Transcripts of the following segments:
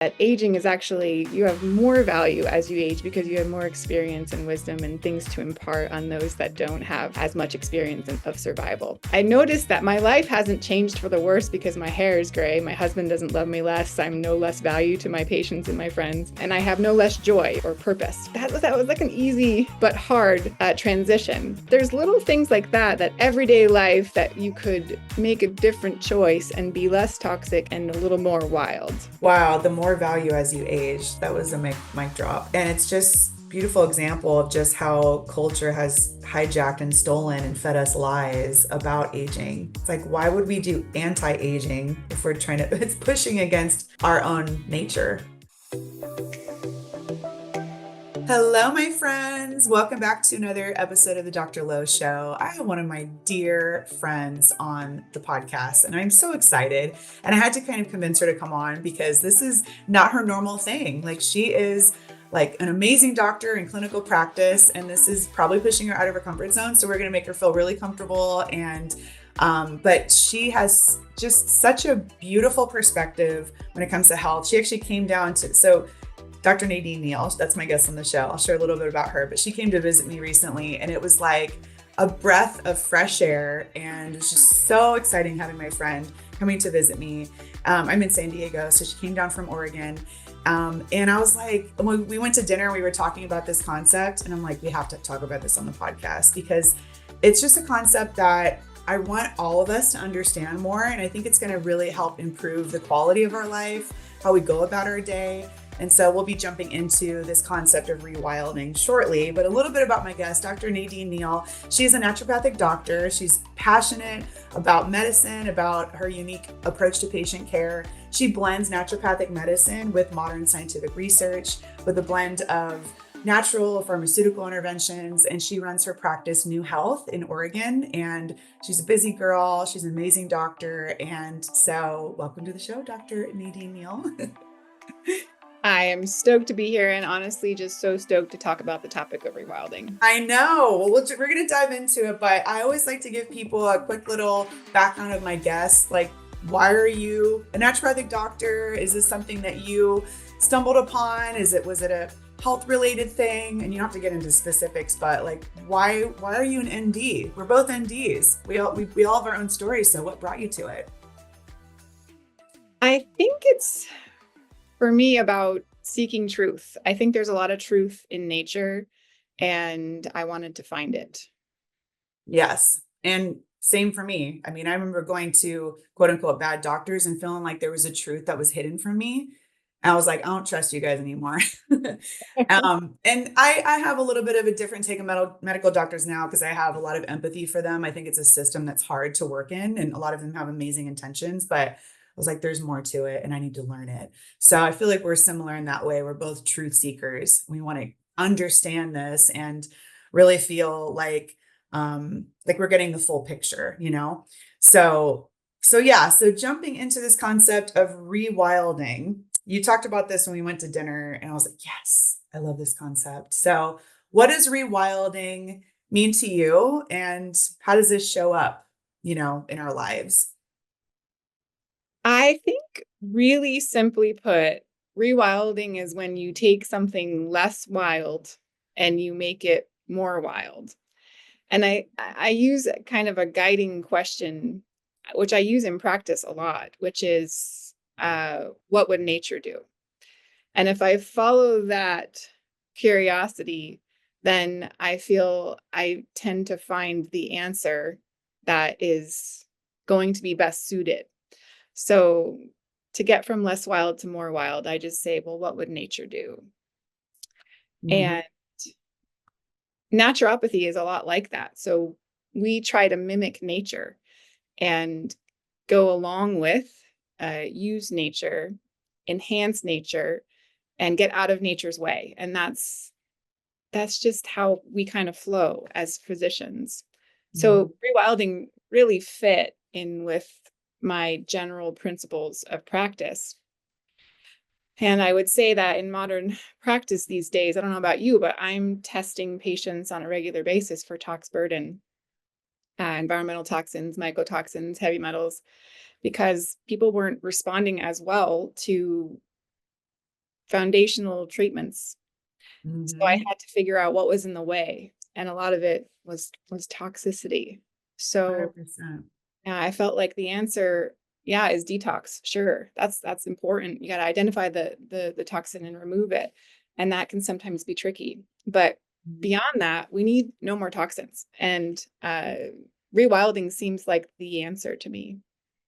that aging is actually, you have more value as you age because you have more experience and wisdom and things to impart on those that don't have as much experience of survival. I noticed that my life hasn't changed for the worse because my hair is gray, my husband doesn't love me less, I'm no less value to my patients and my friends, and I have no less joy or purpose. That was like an easy but hard transition. There's little things like that everyday life that you could make a different choice and be less toxic and a little more wild. Wow, the more value as you age. That was a mic drop. And it's just beautiful example of just how culture has hijacked and stolen and fed us lies about aging. It's like, why would we do anti-aging if we're trying to, it's pushing against our own nature. Hello, my friends. Welcome back to another episode of the Dr. Lowe Show. I have one of my dear friends on the podcast, and I'm so excited. And I had to kind of convince her to come on because this is not her normal thing. Like, she is like an amazing doctor in clinical practice, and this is probably pushing her out of her comfort zone. So we're going to make her feel really comfortable. And but she has just such a beautiful perspective when it comes to health. She actually came down to Dr. Nadine Neale, that's my guest on the show. I'll share a little bit about her, but she came to visit me recently and it was like a breath of fresh air, and it was just so exciting having my friend coming to visit me. I'm in San Diego, so she came down from Oregon. And I was like, when we went to dinner, we were talking about this concept, and I'm like, we have to talk about this on the podcast because it's just a concept that I want all of us to understand more. And I think it's going to really help improve the quality of our life, how we go about our day. And so we'll be jumping into this concept of rewilding shortly, but a little bit about my guest, Dr. Nadine Neale. She's a naturopathic doctor. She's passionate about medicine, about her unique approach to patient care. She blends naturopathic medicine with modern scientific research with a blend of natural pharmaceutical interventions, and she runs her practice New Health in Oregon. And she's a busy girl. She's an amazing doctor. And so welcome to the show, Dr. Nadine Neale. I am stoked to be here and honestly just so stoked to talk about the topic of rewilding. I know. Well, we're going to dive into it, but I always like to give people a quick little background of my guests. Like, why are you a naturopathic doctor? Is this something that you stumbled upon? Was it a health related thing? And you don't have to get into specifics, but like, why are you an ND? We're both NDs. We all have our own stories. So what brought you to it? I think it's, for me, about seeking truth. I think there's a lot of truth in nature, and I wanted to find it. Yes. And same for me. I mean, I remember going to quote unquote bad doctors and feeling like there was a truth that was hidden from me. And I was like, I don't trust you guys anymore. And I have a little bit of a different take on medical doctors now because I have a lot of empathy for them. I think it's a system that's hard to work in, and a lot of them have amazing intentions, but I was like, there's more to it and I need to learn it. So I feel like we're similar in that way. We're both truth seekers. We want to understand this and really feel like we're getting the full picture, you know? So yeah, so jumping into this concept of rewilding, you talked about this when we went to dinner and I was like, yes, I love this concept. So what does rewilding mean to you and how does this show up, in our lives? I think, really simply put, rewilding is when you take something less wild and you make it more wild. And I use kind of a guiding question, which I use in practice a lot, which is, what would nature do? And if I follow that curiosity, then I feel I tend to find the answer that is going to be best suited. So to get from less wild to more wild, I just say, well, what would nature do? Mhm. And naturopathy is a lot like that. So we try to mimic nature and go along with, use nature, enhance nature, and get out of nature's way. And that's just how we kind of flow as physicians. So rewilding really fit in with my general principles of practice. And I would say that in modern practice these days, I don't know about you, but I'm testing patients on a regular basis for tox burden, environmental toxins, mycotoxins, heavy metals, because people weren't responding as well to foundational treatments. So I Mm-hmm. had to figure out what was in the way, and a lot of it was toxicity. So 100%. yeah, I felt like the answer, yeah, is detox. Sure, that's important. You got to identify the toxin and remove it, and that can sometimes be tricky. But beyond that, we need no more toxins, and rewilding seems like the answer to me.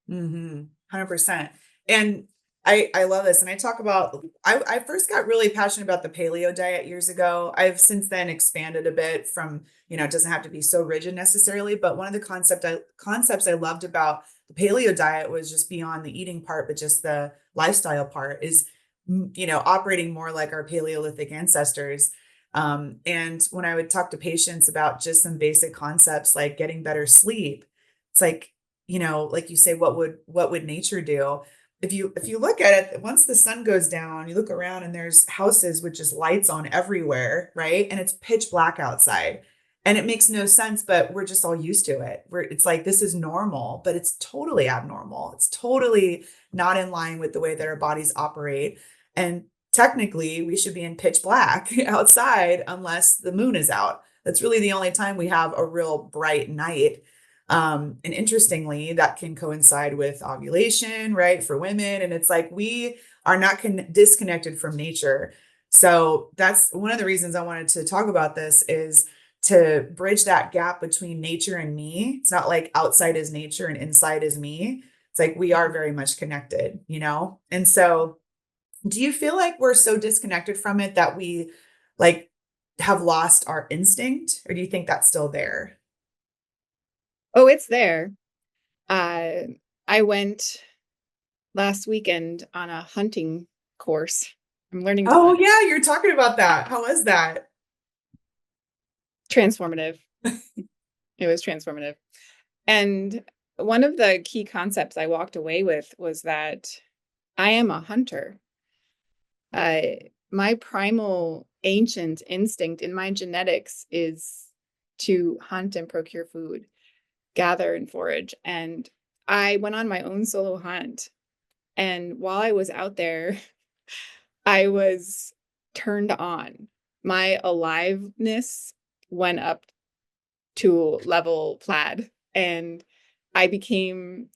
Mm-hmm. 100%. And I love this. And I talk about, I first got really passionate about the paleo diet years ago. I've since then expanded a bit from, it doesn't have to be so rigid necessarily, but one of the concepts I loved about the paleo diet was just beyond the eating part, but just the lifestyle part is, operating more like our Paleolithic ancestors. And when I would talk to patients about just some basic concepts like getting better sleep, it's like, like you say, what would nature do? If you look at it, once the sun goes down, you look around and there's houses with just lights on everywhere, right? And it's pitch black outside. And it makes no sense, but we're just all used to it. It's like this is normal, but it's totally abnormal. It's totally not in line with the way that our bodies operate. And technically, we should be in pitch black outside unless the moon is out. That's really the only time we have a real bright night. And interestingly, that can coincide with ovulation, right, for women. And it's like we are not disconnected from nature. So that's one of the reasons I wanted to talk about this is to bridge that gap between nature and me. It's not like outside is nature and inside is me. It's like we are very much connected. And so do you feel like we're so disconnected from it that we like have lost our instinct, or do you think that's still there? Oh, it's there. Uh, I went last weekend on a hunting course. I'm learning to Oh hunt. yeah, you're talking about that. How was that? Transformative. It was transformative. And one of the key concepts I walked away with was that I am a hunter. Uh, my primal ancient instinct in my genetics is to hunt and procure food, gather and forage. And I went on my own solo hunt. And while I was out there, I was turned on. My aliveness went up to level plaid, and I became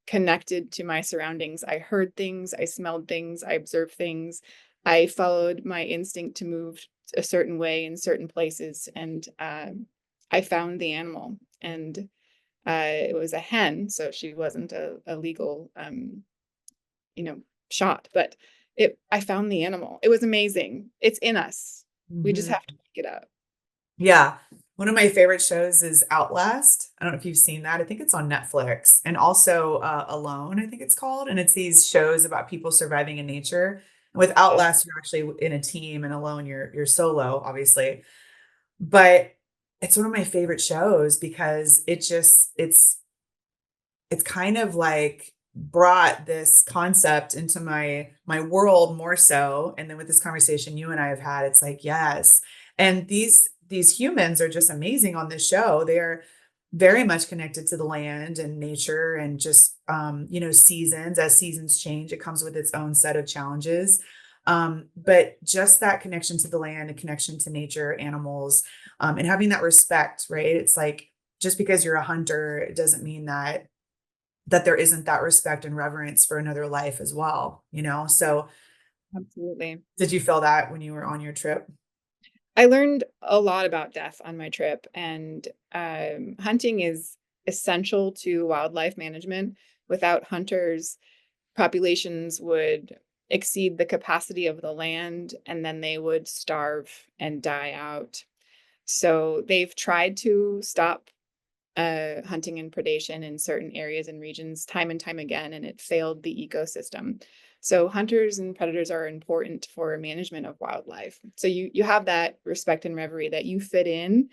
connected to my surroundings. I heard things, I smelled things, I observed things. I followed my instinct to move a certain way in certain places, and I found the animal. And it was a hen, so she wasn't a legal, you know, shot, but I found the animal. It was amazing. It's in us. We just Mhm. have to pick it up. Yeah. One of my favorite shows is Outlast. I don't know if you've seen that. I think it's on Netflix. And also Alone, I think it's called. And it's these shows about people surviving in nature. And with Yeah, Outlast, you're actually in a team, and Alone, you're solo, obviously. But it's one of my favorite shows because it's kind of like brought this concept into my world more so. And then with this conversation you and I have had, it's like yes. And these humans are just amazing on this show. They're very much connected to the land and nature and just seasons. As seasons change, it comes with its own set of challenges. But just that connection to the land, a connection to nature, animals, and having that respect, right? It's like just because you're a hunter, it doesn't mean that there isn't that respect and reverence for another life as well. So absolutely. did you feel that when you were on your trip? I learned a lot about death on my trip, and hunting is essential to wildlife management. Without hunters, populations would exceed the capacity of the land, and then they would starve and die out. So they've tried to stop hunting and predation in certain areas and regions time and time again, and it failed the ecosystem. So hunters and predators are important for management of wildlife. So you have that respect and reverie that you fit in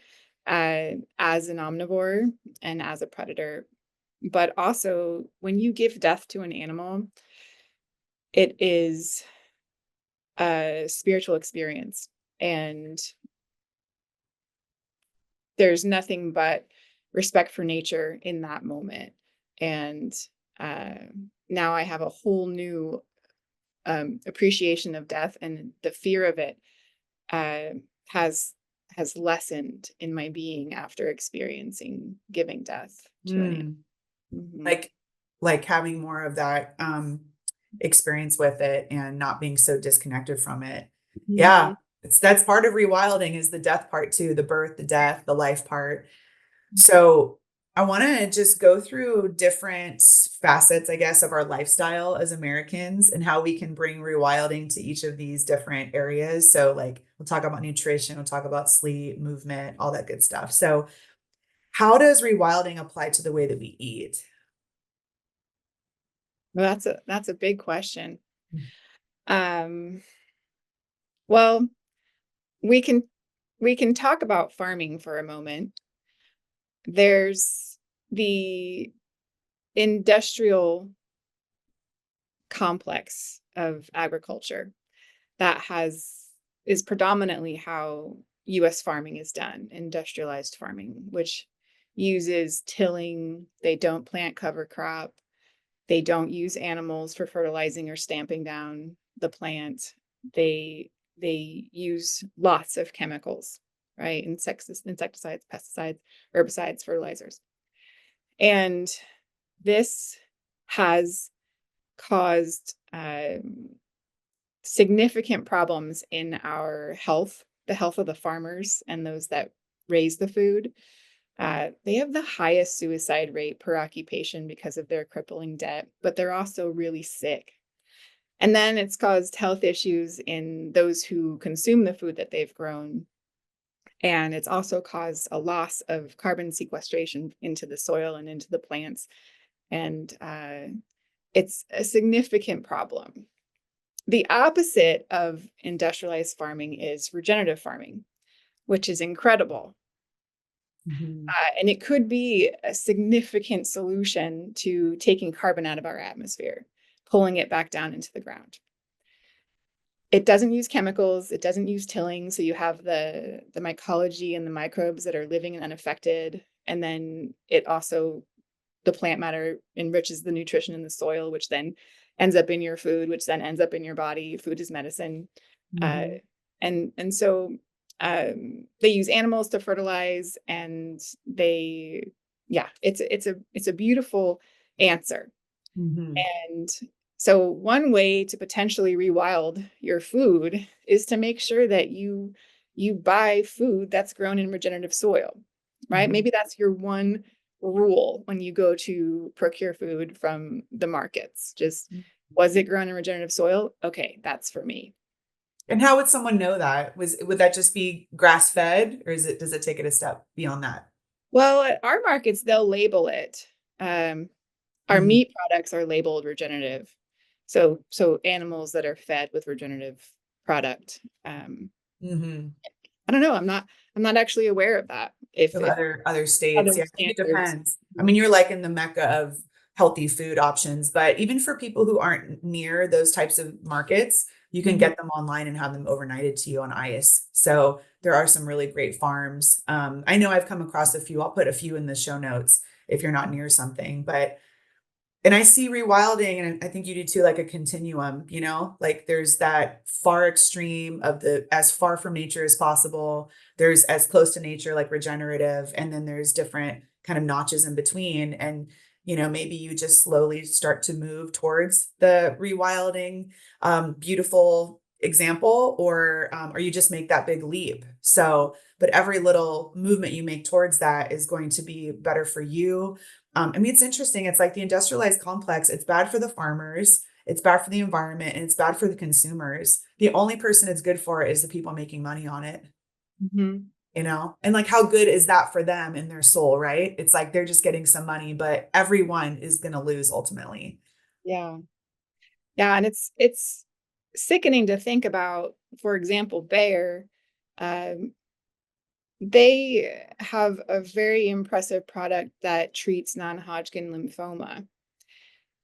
as an omnivore and as a predator. But also, when you give death to an animal, it is a spiritual experience, and there's nothing but respect for nature in that moment. And uh, now I have a whole new appreciation of death, and the fear of it uh, has has lessened in my being after experiencing giving death to an Mm. animal. Hmm. Like like having more of that experience with it and not being so disconnected from it. Yeah. Hmm. That's part of rewilding is the death part too, the birth, the death, the life part. So I want to just go through different facets, I guess, of our lifestyle as Americans and how we can bring rewilding to each of these different areas. So, like, we'll talk about nutrition, we'll talk about sleep, movement, all that good stuff. So, how does rewilding apply to the way that we eat? Well, that's a big question. Um, well, we can we can talk about farming for a moment. There's the industrial complex of agriculture that has is predominantly how US farming is done, industrialized farming, which uses tilling, they don't plant cover crop, they don't use animals for fertilizing or stamping down the plant. They use lots of chemicals, right? Insecticides, pesticides, herbicides, fertilizers. And this has caused significant problems in our health, the health of the farmers and those that raise the food. They have the highest suicide rate per occupation because of their crippling debt, but they're also really sick. And then it's caused health issues in those who consume the food that they've grown. And it's also caused a loss of carbon sequestration into the soil and into the plants. And it's a significant problem. The opposite of industrialized farming is regenerative farming, which is incredible. Mhm. And it could be a significant solution to taking carbon out of our atmosphere, pulling it back down into the ground. It doesn't use chemicals, it doesn't use tilling, so you have the mycology and the microbes that are living and unaffected. And then it also, the plant matter enriches the nutrition in the soil, which then ends up in your food, which then ends up in your body. Food is medicine. Uh, Mhm. and so they use animals to fertilize, and yeah, it's a beautiful answer. Mhm. And so one way to potentially rewild your food is to make sure that you buy food that's grown in regenerative soil, right? Mhm. Maybe that's your one rule when you go to procure food from the markets. Just, was it grown in regenerative soil? Okay, that's for me. And how would someone know that? Would that just be grass fed or does it take it a step beyond that? Well, at our markets, they'll label it. Um, our Mhm. meat products are labeled regenerative. So animals that are fed with regenerative product. Mhm. I don't know. I'm not actually aware of that. If Of if other states. other Yeah, I think it standards. depends. I mean, you're like in the mecca of healthy food options, but even for people who aren't near those types of markets, you can Mhm. get them online and have them overnighted to you on ice. So there are some really great farms. I know I've come across a few. I'll put a few in the show notes if you're not near something, but and I see rewilding, and I think you do too, like a continuum, you know, like there's that far extreme of the as far from nature as possible. There's as close to nature, like regenerative, and then there's different kind of notches in between. And, you know, maybe you just slowly start to move towards the rewilding, beautiful example, or you just make that big leap. So, but every little movement you make towards that is going to be better for you. I mean, it's interesting. It's like the industrialized complex, it's bad for the farmers, it's bad for the environment, and it's bad for the consumers. The only person it's good for is the people making money on it, Mhm. you know? And like, how good is that for them in their soul, right? It's like they're just getting some money, but everyone is going to lose ultimately. Yeah. Yeah, and it's sickening to think about. For example, Bayer, um, they have a very impressive product that treats non-Hodgkin lymphoma.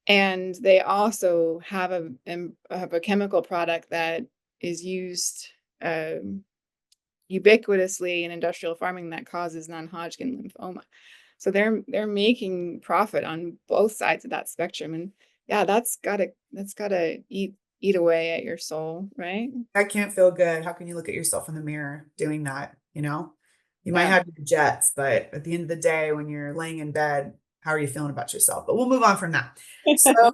And they also have a chemical product that is used um, ubiquitously in industrial farming that causes non-Hodgkin lymphoma. So they're making profit on both sides of that spectrum, and yeah, that's gotta eat eat away at your soul, right? That can't feel good. How can you look at yourself in the mirror doing that, you know? You might Yeah. have your jets, but at the end of the day, when you're laying in bed, how are you feeling about yourself? But we'll move on from that. So,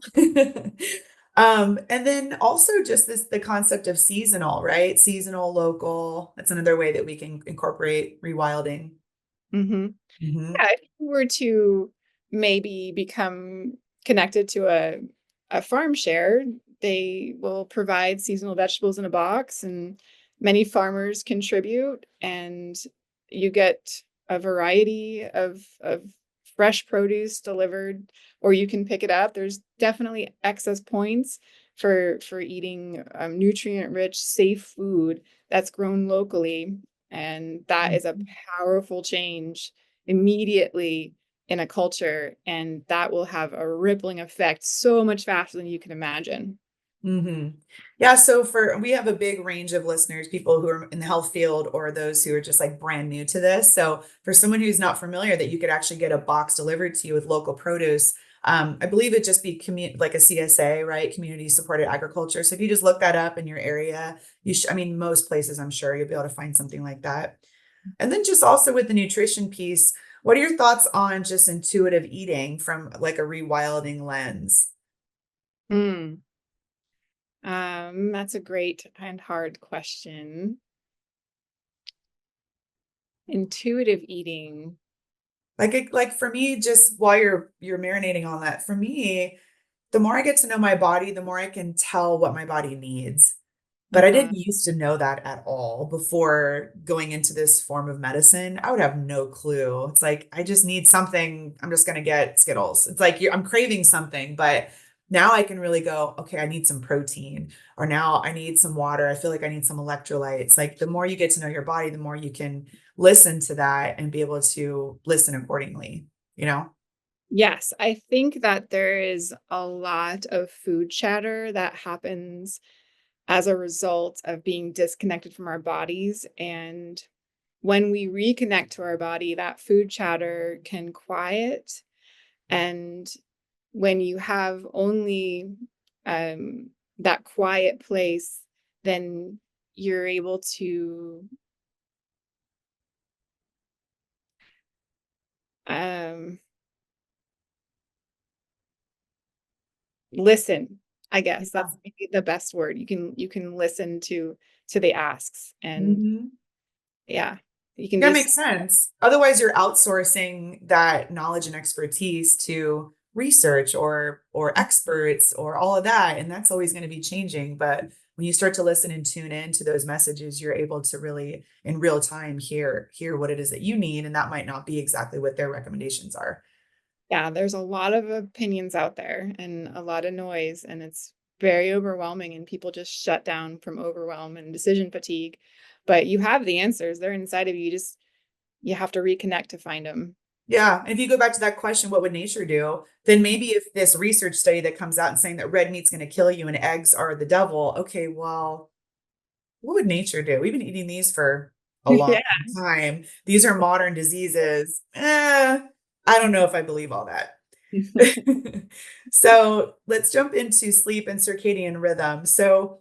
and then also just the concept of seasonal, right? Seasonal, local. That's another way that we can incorporate rewilding. hmm Mhm. Yeah, if you were to maybe become connected to a farm share, they will provide seasonal vegetables in a box, and many farmers contribute, and you get a variety of fresh produce delivered, or you can pick it up. There's definitely excess points for eating nutrient-rich, safe food that's grown locally, and that is a Mhm. powerful change immediately in a culture, and that will have a rippling effect so much faster than you can imagine. Mhm. Yeah, so we have a big range of listeners, people who are in the health field or those who are just like brand new to this. So for someone who's not familiar, that you could actually get a box delivered to you with local produce. I believe it'd just be like a CSA, right? Community supported agriculture. So if you just look that up in your area, I mean, most places, I'm sure you'll be able to find something like that. And then just also with the nutrition piece, what are your thoughts on just intuitive eating from like a rewilding lens? Mm. That's a great and hard question. Intuitive eating. Like for me, just while you're marinating on that, for me, the more I get to know my body, the more I can tell what my body needs. But I Uh-huh. didn't used to know that at all before going into this form of medicine. I would have no clue. It's like I just need something. I'm just gonna get Skittles. It's like I'm craving something, but now I can really go, okay, I need some protein, or now I need some water. I feel like I need some electrolytes. Like the more you get to know your body, the more you can listen to that and be able to listen accordingly, you know? Yes, I think that there is a lot of food chatter that happens as a result of being disconnected from our bodies. And when we reconnect to our body, that food chatter can quiet. And when you have only that quiet place, then you're able to um, listen. I guess Yeah. that's maybe the best word. You can listen to the asks, and Mhm. yeah, you can Yeah, it just makes sense. Otherwise, you're outsourcing that knowledge and expertise to research or experts or all of that, and that's always going to be changing. But when you start to listen and tune in to those messages, you're able to really in real time hear what it is that you need, and that might not be exactly what their recommendations are. yeah, there's a lot of opinions out there and a lot of noise, and it's very overwhelming, and people just shut down from overwhelm and decision fatigue. But you have the answers. They're inside of you. You have to reconnect to find them. Yeah, and if you go back to that question, what would nature do? Then maybe if this research study that comes out and saying that red meat's going to kill you and eggs are the devil, okay, well, what would nature do? We've been eating these for a long Yeah. time. These are modern diseases. I don't know if I believe all that. So let's jump into sleep and circadian rhythm. So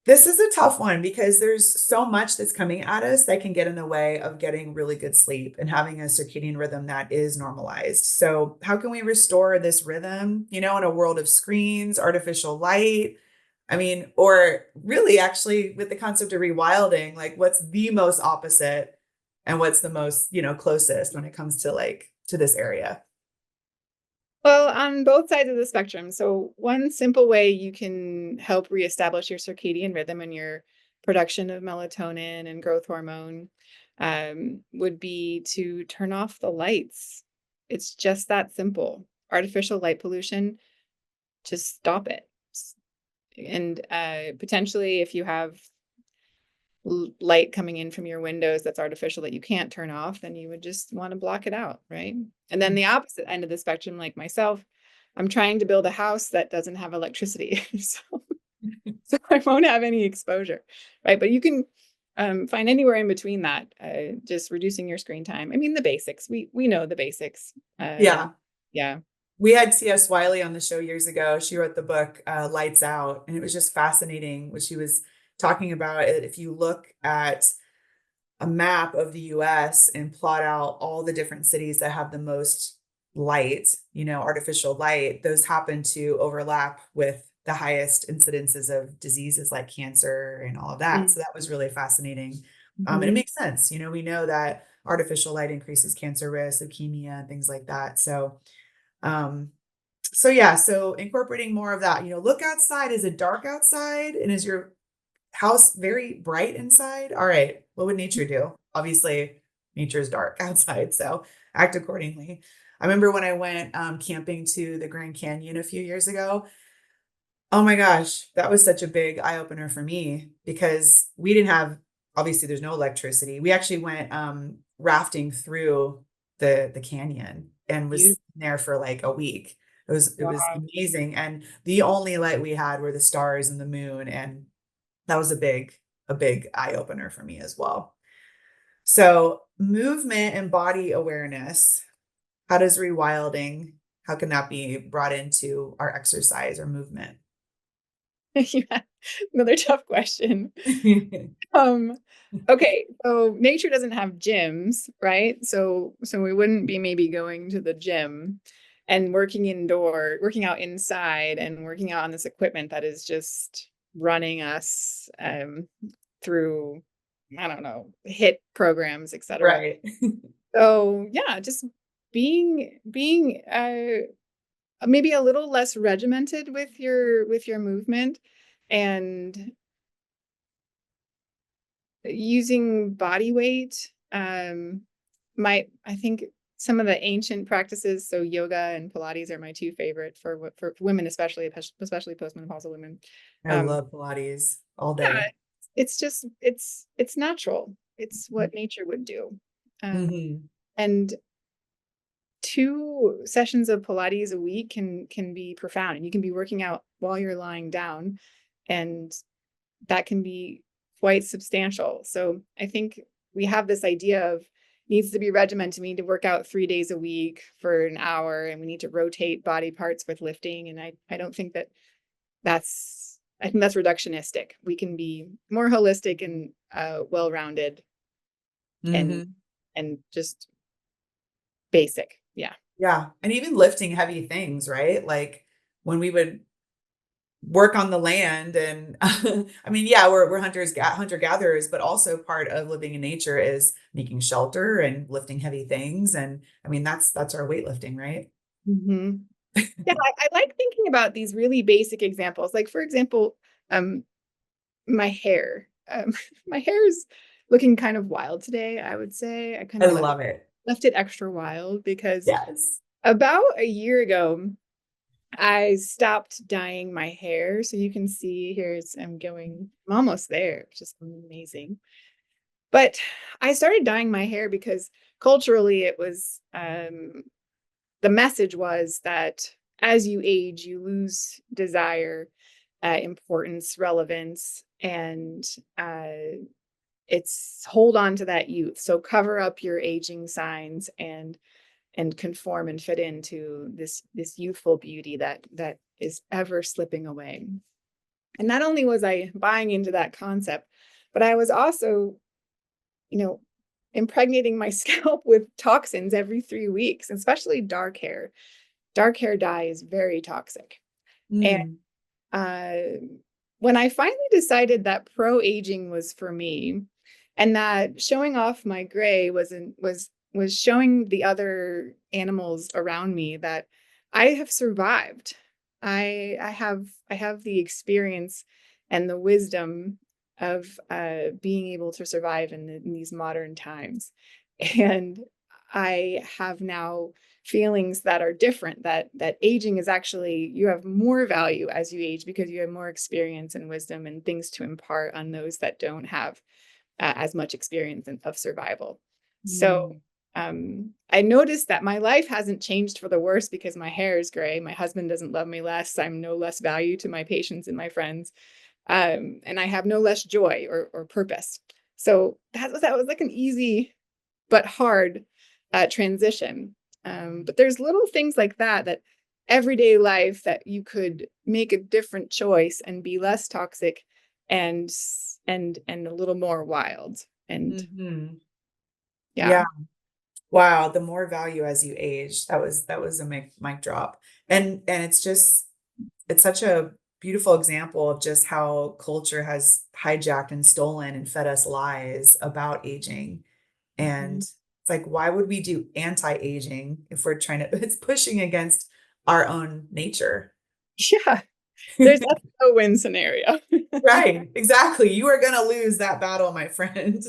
this is a tough one because there's so much that's coming at us that can get in the way of getting really good sleep and having a circadian rhythm that is normalized. So, how can we restore this rhythm, in a world of screens, artificial light? I mean, or really actually with the concept of rewilding, like what's the most opposite and what's the most, closest when it comes to to this area? Well, on both sides of the spectrum. So, one simple way you can help reestablish your circadian rhythm and your production of melatonin and growth hormone would be to turn off the lights. It's just that simple. Artificial light pollution, just stop it. And potentially, if you have light coming in from your windows that's artificial that you can't turn off, then you would just want to block it out, right? And then the opposite end of the spectrum, like myself, I'm trying to build a house that doesn't have electricity. So I won't have any exposure, right? But you can find anywhere in between that, just reducing your screen time. I mean, the basics. We know the basics. Yeah. Yeah. We had C.S. Wiley on the show years ago. She wrote the book Lights Out, and it was just fascinating what she was talking about. It. If you look at a map of the US and plot out all the different cities that have the most light, artificial light, those happen to overlap with the highest incidences of diseases like cancer and all of that. So that was really fascinating. And it Mm-hmm. makes sense. We know that artificial light increases cancer risk, leukemia, and things like that. Um, so yeah, so incorporating more of that, look outside. Is it dark outside? And is your house very bright inside? All right. What would nature do? Obviously, nature is dark outside, so act accordingly. I remember when I went camping to the Grand Canyon a few years ago. Oh my gosh, that was such a big eye opener for me because we didn't have, obviously, there's no electricity. We actually went rafting through the canyon and was Beautiful. there for like a week. It was Wow. amazing, and the only light we had were the stars and the moon, and that was a big eye opener for me as well. So, movement and body awareness, how does rewilding, how can that be brought into our exercise or movement? Yeah, another tough question. Um, okay, so nature doesn't have gyms, right? So we wouldn't be maybe going to the gym and working out inside and working out on this equipment that is just running us through, I don't know, hit programs, etc. Right. So yeah, just being maybe a little less regimented with your movement and using body weight. My I think some of the ancient practices, so yoga and Pilates are my two favorite for women, especially postmenopausal women. I Um, love Pilates all yeah, day. it's just it's natural. It's what nature would do. Um, Mhm. and two sessions of Pilates a week can be profound, and you can be working out while you're lying down, and that can be quite substantial. So I think we have this idea of needs to be regimented. We need to work out 3 days a week for an hour, and we need to rotate body parts with lifting. And I don't think I think that's reductionistic. We can be more holistic and well-rounded and Mhm. just basic. Yeah. Yeah, and even lifting heavy things, right? Like when we would work on the land and I mean, yeah, we're hunter gatherers, but also part of living in nature is making shelter and lifting heavy things. And I mean, that's our weightlifting, right? Mhm. Yeah, I like thinking about these really basic examples. Like, for example, um, my hair. My hair is looking kind of wild today, I would say. I kind I of love it. left it extra wild because Yes. about a year ago, I stopped dyeing my hair. So you can see I'm almost there, which is amazing. But I started dyeing my hair because culturally the message was that as you age, you lose desire, importance, relevance, and it's hold on to that youth. So cover up your aging signs and conform and fit into this youthful beauty that is ever slipping away. And not only was I buying into that concept, but I was also, you know, impregnating my scalp with toxins every 3 weeks, especially dark hair. Dark hair dye is very toxic. And Mm. uh, when I finally decided that pro aging was for me, and that showing off my gray was showing the other animals around me that I have survived. I have the experience and the wisdom of being able to survive in these modern times, and I have now feelings that are different, that aging is actually, you have more value as you age because you have more experience and wisdom and things to impart on those that don't have as much experience of survival. So Mm. I noticed that my life hasn't changed for the worse because my hair is gray. My husband doesn't love me less. I'm no less value to my patients and my friends. And I have no less joy or purpose. So that was like an easy but hard transition. But there's little things like that everyday life that you could make a different choice and be less toxic and and a little more wild. And Hmm. yeah. Yeah. Wow. The more value as you age. That was a mic drop. And it's such a beautiful example of just how culture has hijacked and stolen and fed us lies about aging. And Mhm. it's like, why would we do anti-aging if we're trying to, it's pushing against our own nature. Yeah, that's a win scenario. Right. Exactly. You are going to lose that battle, my friend.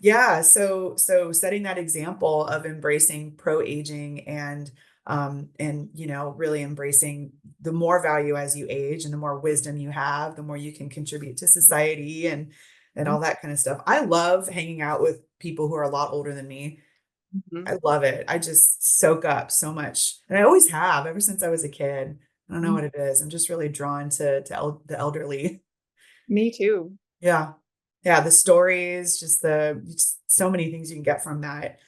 Yeah. So setting that example of embracing pro-aging and, really embracing the more value as you age and the more wisdom you have, the more you can contribute to society and all that kind of stuff. I love hanging out with people who are a lot older than me. Mhm. I love it. I just soak up so much. And I always have ever since I was a kid. I don't know Mhm. what it is. I'm just really drawn to the elderly. Me too. Yeah. Yeah, the stories, just so many things you can get from that.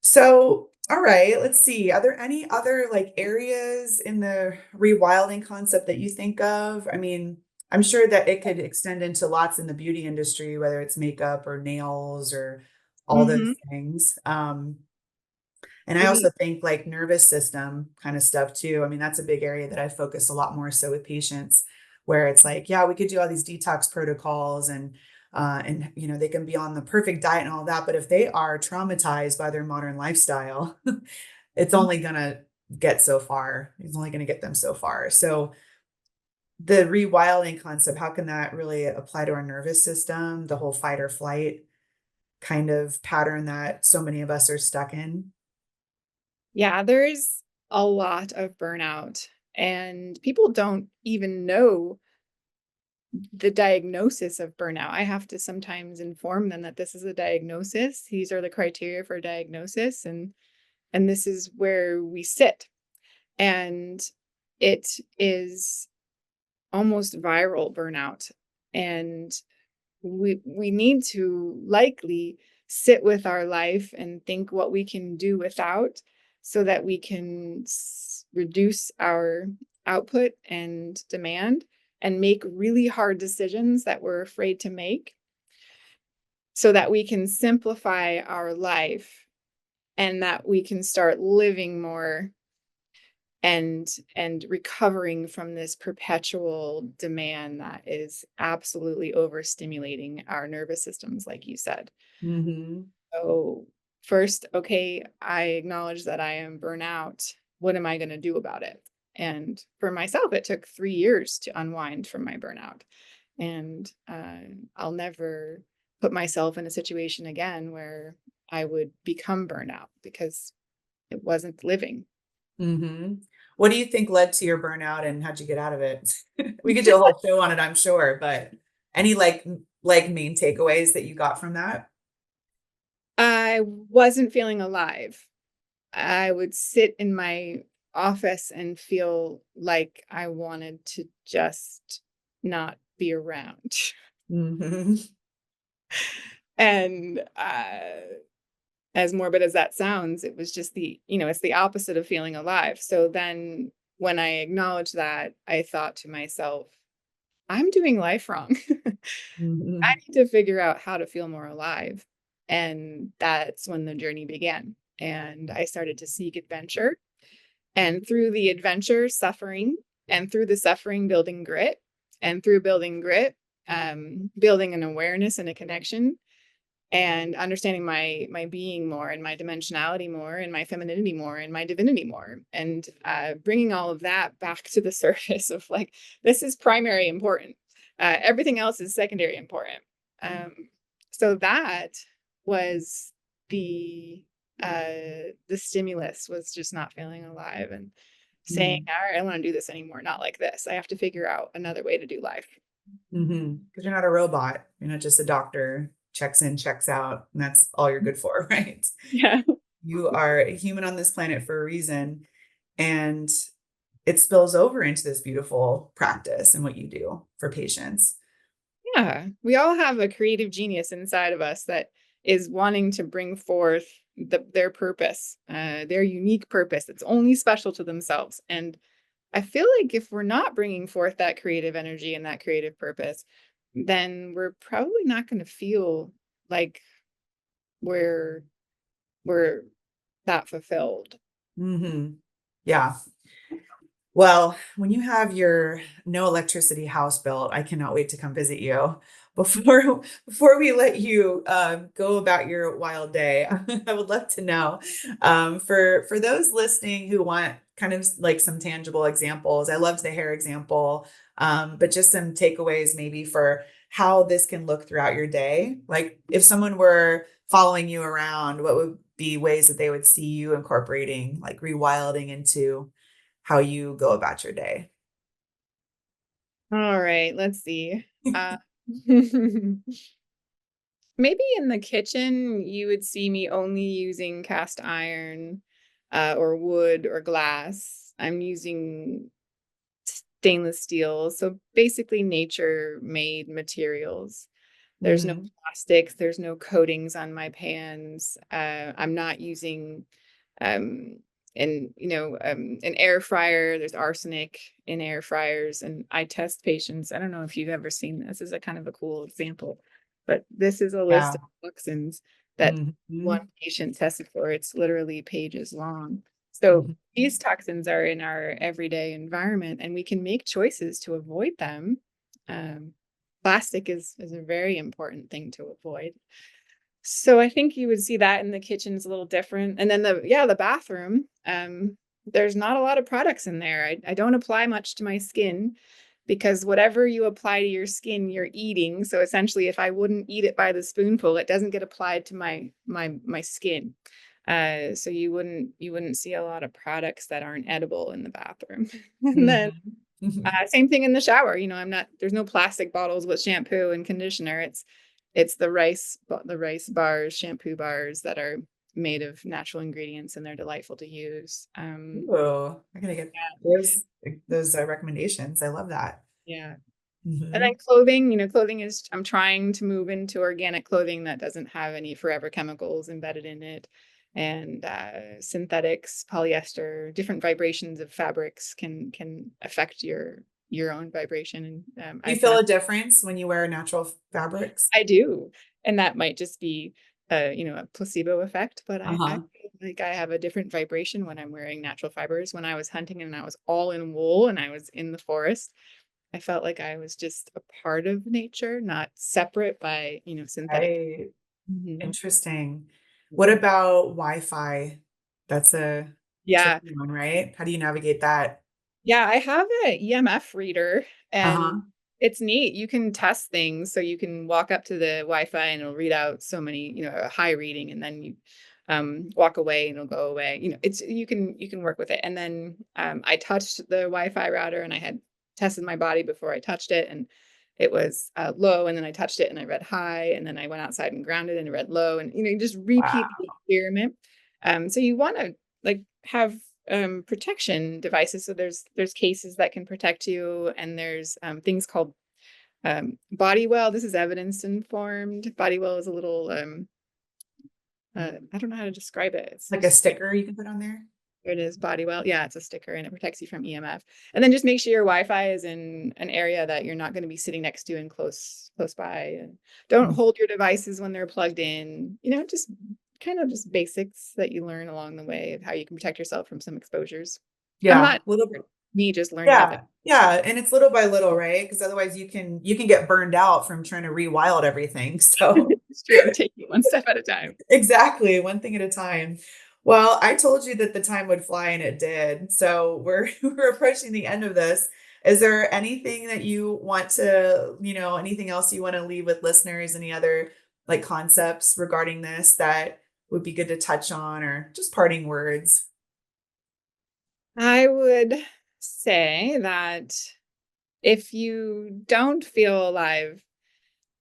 So, all right, let's see. Are there any other like areas in the rewilding concept that you think of? I mean, I'm sure that it could extend into lots in the beauty industry, whether it's makeup or nails or all those Mhm. things. And I We also think like nervous system kind of stuff too. I mean, that's a big area that I focus a lot more so with patients where it's like, yeah, we could do all these detox protocols and they can be on the perfect diet and all that, but if they are traumatized by their modern lifestyle, it's Mhm. only going to get so far. It's only going to get them so far. So the rewilding concept, how can that really apply to our nervous system, the whole fight or flight kind of pattern that so many of us are stuck in? Yeah, there's a lot of burnout, and people don't even know the diagnosis of burnout. I have to sometimes inform them that this is a diagnosis. These are the criteria for diagnosis, and this is where we sit. And it is almost viral burnout. And we need to likely sit with our life and think what we can do without so that we can reduce our output and demand and make really hard decisions that we're afraid to make so that we can simplify our life and that we can start living more and recovering from this perpetual demand that is absolutely overstimulating our nervous systems, like you said. Hmm. So, first, okay, I acknowledge that I am burnout. What am I going to do about it? And for myself, it took 3 years to unwind from my burnout. And I'll never put myself in a situation again where I would become burnout because it wasn't living. Hmm. What do you think led to your burnout and how'd you get out of it? We could do a whole show on it, I'm sure, but any like main takeaways that you got from that? I wasn't feeling alive. I would sit in my office and feel like I wanted to just not be around. Hmm. And as morbid as that sounds, it was just it's the opposite of feeling alive. So then when I acknowledged that, I thought to myself, I'm doing life wrong. I Hmm. need to figure out how to feel more alive. And that's when the journey began. And I started to seek adventure. And through the adventure, suffering, and through the suffering, building grit, and through building grit, building an awareness and a connection, and understanding my being more, and my dimensionality more, and my femininity more, and my divinity more, and bringing all of that back to the surface of like this is primary important. Everything else is secondary important. Um, so that was the the stimulus was just not feeling alive and saying, Hmm. all right, I don't want to do this anymore. Not like this. I have to figure out another way to do life. Hmm. Because you're not a robot. You're not just a doctor, checks in, checks out, and that's all you're good for, right? Yeah. You are a human on this planet for a reason, and it spills over into this beautiful practice and what you do for patients. Yeah, we all have a creative genius inside of us that is wanting to bring forth. their purpose, their unique purpose. It's only special to themselves. And I feel like if we're not bringing forth that creative energy and that creative purpose, then we're probably not going to feel like we're we're that fulfilled. Mm-hmm. Yeah. Well, when you have your no electricity house built, I cannot wait to come visit you. Before we let you go about your wild day, I would love to know for those listening who want kind of like some tangible examples. I loved the hair example, but just some takeaways maybe for how this can look throughout your day. Like if someone were following you around, what would be ways that they would see you incorporating like rewilding into how you go about your day? All right, let's see. Uh, maybe in the kitchen, you would see me only using cast iron, or wood or glass. I'm using stainless steel. So basically, nature made materials. There's no Mhm. plastics, there's no coatings on my pans. I'm not using um an air fryer. There's arsenic in air fryers, and I test patients. I don't know if you've ever seen this. This is a kind of a cool example, but this is a list Yeah. of toxins that one Mhm. patient tested for. It's literally pages long. So Mhm. these toxins are in our everyday environment, and we can make choices to avoid them. um, Plastic is a very important thing to avoid. So I think you would see that in the kitchen's a little different. And then the bathroom, there's not a lot of products in there. I don't apply much to my skin because whatever you apply to your skin, you're eating. So essentially, if I wouldn't eat it by the spoonful, it doesn't get applied to my skin. So you wouldn't see a lot of products that aren't edible in the bathroom. And then Mhm. same thing in the shower. There's no plastic bottles with shampoo and conditioner. It's the rice bars, shampoo bars that are made of natural ingredients, and they're delightful to use. Ooh, I'm gonna get those recommendations. I love that. Yeah. And then Mhm. clothing is, I'm trying to move into organic clothing that doesn't have any forever chemicals embedded in it. And synthetics, polyester, different vibrations of fabrics can affect your own vibration. And Do you I feel found a difference when you wear natural fabrics? I do. And that might just be a placebo effect, but I Uh-huh. feel like I have a different vibration when I'm wearing natural fibers. When I was hunting and I was all in wool and I was in the forest, I felt like I was just a part of nature, not separate by, synthetic. Right. Mhm. Interesting. What about Wi-Fi? That's a Yeah. tricky one, right? How do you navigate that? Yeah, I have an EMF reader, and Uh-huh. it's neat. You can test things. So you can walk up to the Wi-Fi and it'll read out so many, a high reading, and then you walk away and it'll go away. It's you can work with it. And then I touched the Wi-Fi router and I had tested my body before I touched it, and it was low, and then I touched it and I read high, and then I went outside and grounded and it read low, and you just repeat Wow. the experiment. So you want to like have protection devices. So there's cases that can protect you, and there's things called body well. This is evidence informed. Body well is a little I don't know how to describe it. It's Like a just sticker you can put on there? there it is, body well. Yeah, it's a sticker and it protects you from EMF. And then just make sure your Wi-Fi is in an area that you're not going to be sitting next to and close by. And don't Mm. hold your devices when they're plugged in. Just kind of just basics that you learn along the way of how you can protect yourself from some exposures. I'm Yeah, not little me just learning of it. yeah, yeah, and it's little by little, right? Because otherwise you can get burned out from trying to rewild everything. So It's true. Take it one step at a time. exactly, one thing at a time. Well, I told you that the time would fly and it did. So we're we're approaching the end of this. Is there anything that you want to, anything else you want to leave with listeners? Any other like concepts regarding this that would be good to touch on or just parting words? I would say that if you don't feel alive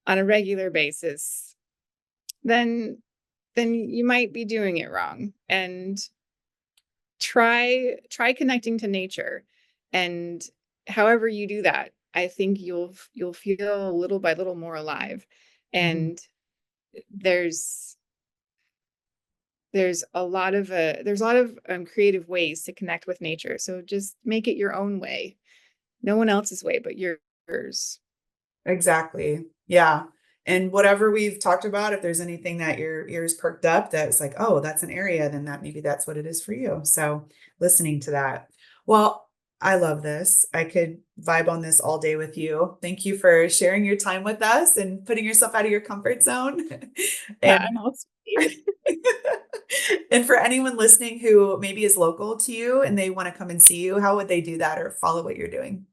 on a regular basis, then you might be doing it wrong. And try connecting to nature. And however you do that, I think you'll feel little by little more alive. Mhm. And there's there's a lot of creative ways to connect with nature. So just make it your own way. No one else's way, but yours. Exactly. Yeah. And whatever we've talked about, if there's anything that your ears perked up that's like, oh, that's an area, then that maybe that's what it is for you. So listening to that. Well, I love this. I could vibe on this all day with you. Thank you for sharing your time with us and putting yourself out of your comfort zone. Yeah, And I'm also here. and for anyone listening who maybe is local to you and they want to come and see you, how would they do that or follow what you're doing?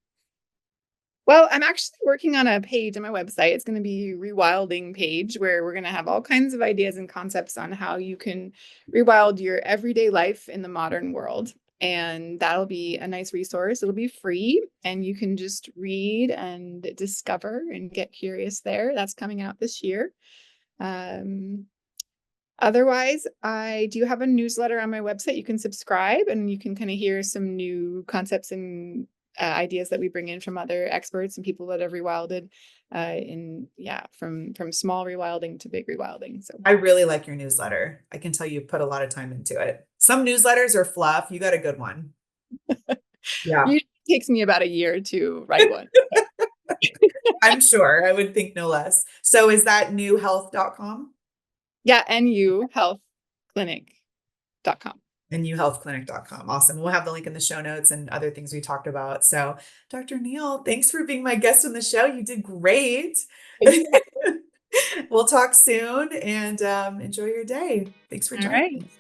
Well, I'm actually working on a page on my website. It's going to be Rewilding page where we're going to have all kinds of ideas and concepts on how you can rewild your everyday life in the modern world. And that'll be a nice resource. It'll be free and you can just read and discover and get curious there. That's coming out this year. Um, Otherwise, I do have a newsletter on my website. You can subscribe and you can kind of hear some new concepts and ideas that we bring in from other experts and people that have rewilded from small rewilding to big rewilding. So I really like your newsletter. I can tell you put a lot of time into it. Some newsletters are fluff. You got a good one. Yeah, usually it takes me about a year to write one. I'm sure. I would think no less. So is that newhealth.com? Yeah, nuhealthclinic.com. And newhealthclinic.com. Awesome. We'll have the link in the show notes and other things we talked about. So, Dr. Neale, thanks for being my guest on the show. You did great. We'll talk soon and enjoy your day. Thanks for All right. joining me.